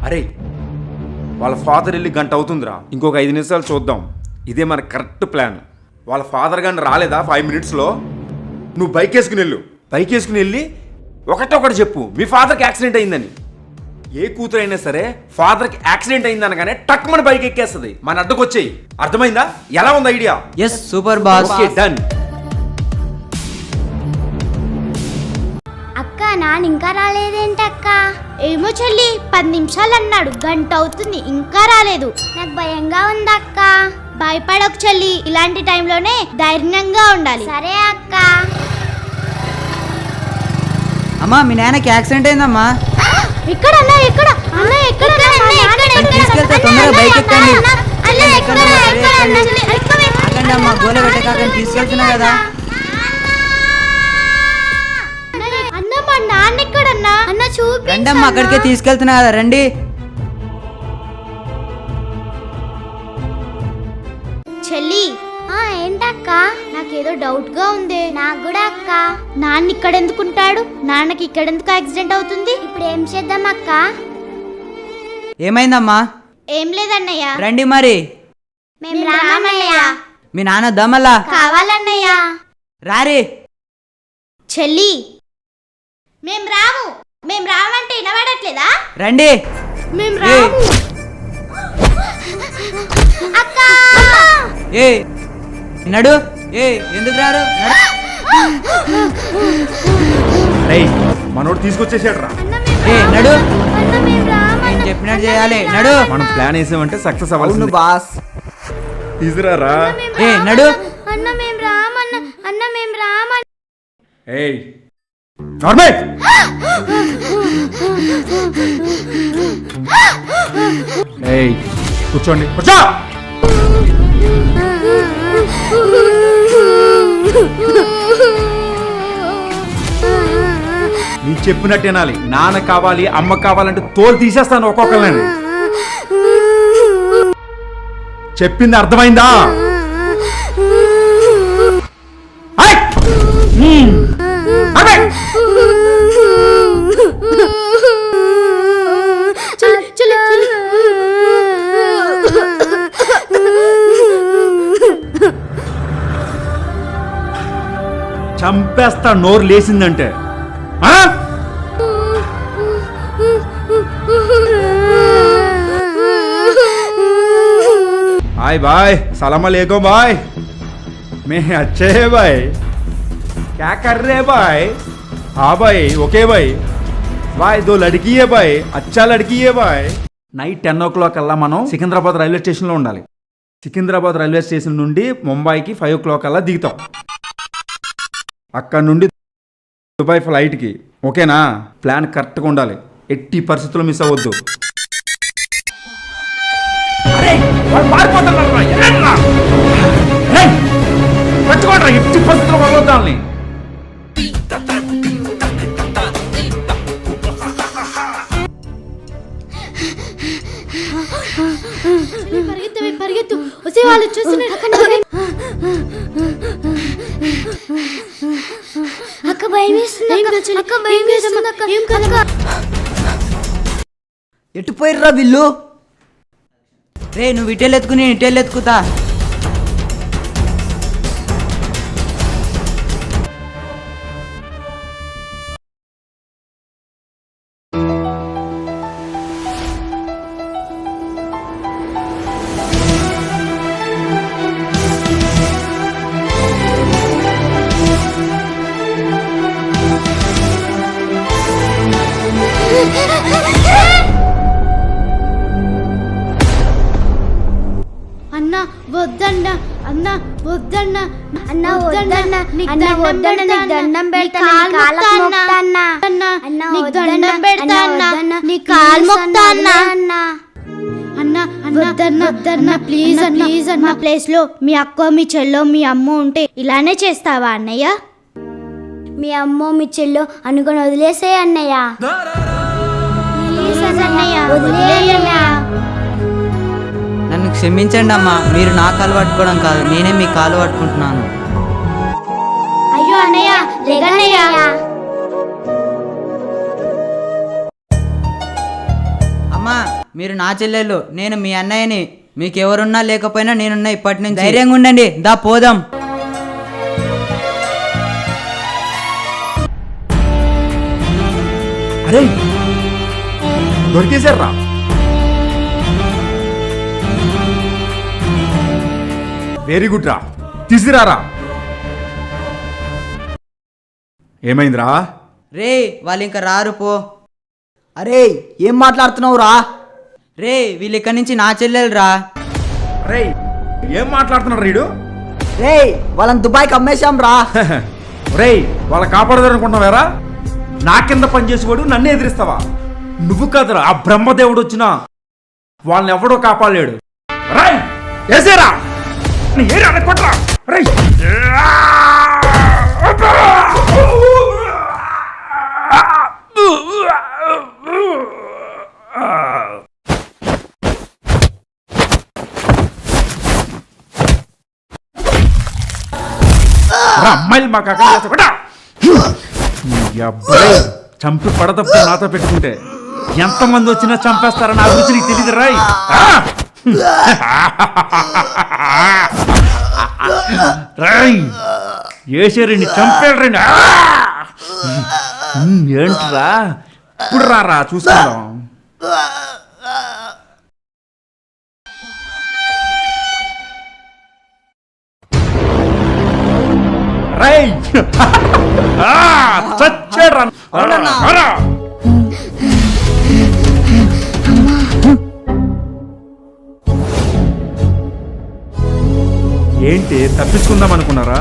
అరే వాళ్ళ ఫాదర్ వెళ్ళి గంట అవుతుందిరా, ఇంకొక 5 నిమిషాలు చూద్దాం. ఇదే మన కరెక్ట్ ప్లాన్. వాళ్ళ ఫాదర్ కానీ రాలేదా 5 మినిట్స్లో, నువ్వు బైక్ వేసుకుని వెళ్ళి ఒకటొకటి చెప్పు మీ ఫాదర్కి యాక్సిడెంట్ అయిందని. ఏ కూతురు అయినా సరే ఫాదర్కి యాక్సిడెంట్ అయిందనగానే టక్ మన బైక్ ఎక్కేస్తుంది. మన అడ్డకు వచ్చేయి. అర్థమైందా? ఎలా ఉంది idea? Yes super boss. Okay done. అక్క నాన్న ఇంకా రాలేదేంటి అక్క? ఏమో చెల్లి, 10 నిమిషాలు అన్నాడు, గంట అవుతుంది ఇంకా రాలేదు. నాకు భయంగా ఉంది అక్క. భయపడకు చెల్లి, ఇలాంటి టైంలోనే ధైర్యంగా ఉండాలి. సరే అక్క. అమ్మా మీ నాన్నకి యాక్సిడెంట్ అయిందమ్మా. ఇక్కడ అన్న ఎక్కడ అన్న ఎక్కడ తీసుకెళ్తే తొందరగా బైక్ ఎక్కండి. ఆగండి అమ్మా, గోల పెట్టకాకండి, తీసుకెళ్తున్నా కదా. అన్న మా నాన్న ఎక్కడన్నా? అన్న చూపి. రండి అమ్మా, అక్కడికే తీసుకెళ్తున్నా కదా, రండి. చెల్లి ఏంటక్క? నాకేదో డౌట్ గా ఉంది. నాకు కూడా అక్క. నాన్న ఇక్కడ ఎందుకుంటాడు? నాన్నకి ఇక్కడ ఎందుకు యాక్సిడెంట్ అవుతుంది? ఇప్పుడు ఏం చేద్దాం అక్క? ఏమైందమ్మా? ఏం లేదన్నయ్య. రండి మరి. మేము రామన్నయ్య. మీ నాన్న దమలా కావాలన్నయ్య. రారే. చెల్లి మేము రామంటే వినబడట్లేదా? రండి. మేము రాము. అక్క ఏ నడు. ఏ ఎందుకు రారు? మనోడు తీసుకొచ్చేసాడు రా. ఏ నడు, నేను చెప్పినట్టు చేయాలి. నడు. మనం ప్లాన్ వేసామంటే సక్సెస్ అవ్వాలి బాస్. తీసుకురారా. ఏ నడు. అన్న మేము రామన్న. అన్న మేము రామన్న. ఏయ్ నార్మల్. ఏయ్ కూర్చోండి, కూర్చో. నీ చెప్పినట్టు వినాలి. నాన్న కావాలి, అమ్మ కావాలంటే తోలు తీసేస్తాను ఒక్కొక్కరిని. చెప్పింది అర్థమైందా? చంపేస్తా నోరు లేసిందంటే. हाय भाई, सलाम अलैकुम भाई. मैं अच्छे है भाई. क्या कर रहे हैं भाई? हाँ भाई, ओके भाई. भाई 2 लड़की है भाई, अच्छा लड़की है भाई. నైట్ 10 o'clock కల్లా మనం సికింద్రాబాద్ రైల్వే స్టేషన్లో ఉండాలి. సికింద్రాబాద్ రైల్వే స్టేషన్ నుండి ముంబైకి 5 o'clock కల్లా దిగుతాం. అక్కడ నుండి దుబాయ్ ఫ్లైట్కి. ఓకేనా? ప్లాన్ కరెక్ట్గా ఉండాలి, ఎట్టి పరిస్థితుల్లో మిస్ అవ్వద్దు. ఎట్టి పరిస్థితుల్లో వదలొద్దాల్ని. పరిగెత్తు వచ్చే వాళ్ళు చూస్తున్నారు. అక్క భయం వేస్తుంది. అక్క భయం వేస్తుంది. ఎటు పోయిర్రా వీళ్ళు? రే నువ్వు ఇటెల్ ఎత్తుకుని ఇటెల్ ఎత్తుకుతా. అన్న వద్దన్న. అన్న వద్దన్న. అన్న వద్దన్న. నీకు దండం పెడతా. నీ కాలు మొక్తా అన్న. నీకు దండం పెడతా అన్న. నీ కాలు మొక్తా అన్న. అన్న వద్దన్న ప్లీజ్ అన్న. ప్లేస్ లో మీ అక్క, మీ చెల్లో, మీ అమ్మ ఉంటే ఇలానే చేస్తావా అన్నయ్య? మీ అమ్మ, మీ చెల్లో అనుకొని వదిలేసే అన్నయ్య. వదిలేయన్నయ్య. నన్ను క్షమించండి అమ్మా, మీరు నా కాలు పట్టుకోవడం కాదు, నేనే మీ కాలు పట్టుకుంటున్నాను. అయ్యో అన్నయ్య, లేదన్నయ్య. అమ్మా మీరు నా చెల్లెళ్ళు, నేను మీ అన్నయ్యని. మీకు ఎవరున్నా లేకపోయినా నేనున్నా ఇప్పటి నుంచి. ధైర్యంగా ఉండండి, దా పోదాం. అరే దొరికేశారా? వెరీ గుడ్ రా, తీసుకురారా. ఏమైందిరా? రే వాళ్ళు ఇంకా రారు పో. అరే ఏం మాట్లాడుతున్నావు రా? రే వీళ్ళు ఇక్కడి నుంచి నా చెల్లెలు రా. రే ఏం మాట్లాడుతున్నాడు రీడు? రే వాళ్ళని దుబాయ్కి అమ్మేశాం రా. రే వాళ్ళ కాపాడదనుకుంటున్నావేరా? నా కింద పనిచేసేవాడు నన్ను ఎదిరిస్తావా? నువ్వు కాదురా, ఆ బ్రహ్మదేవుడు వచ్చినా వాళ్ళని ఎవడో కాపాడలేడు. రై వేసేరా, కొట్టరా. రై అమ్మాయిలు మాకు అక్కడ చంపి పడతప్పు నాతో పెట్టుకుంటే ఎంతమంది వచ్చినా చంపేస్తారని ఆ రుచి నీకు తెలియదు రాయ్. రాయ్ ఏసేరండి, చంపేరండి. ఏంట్రా ఇప్పుడు రారా చూసుకుందాం. రై చచ్చాడు. ఏంటి తప్పించుకుందాం అనుకున్నారా?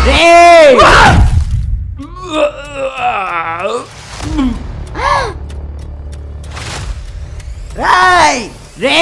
రేయ్ రే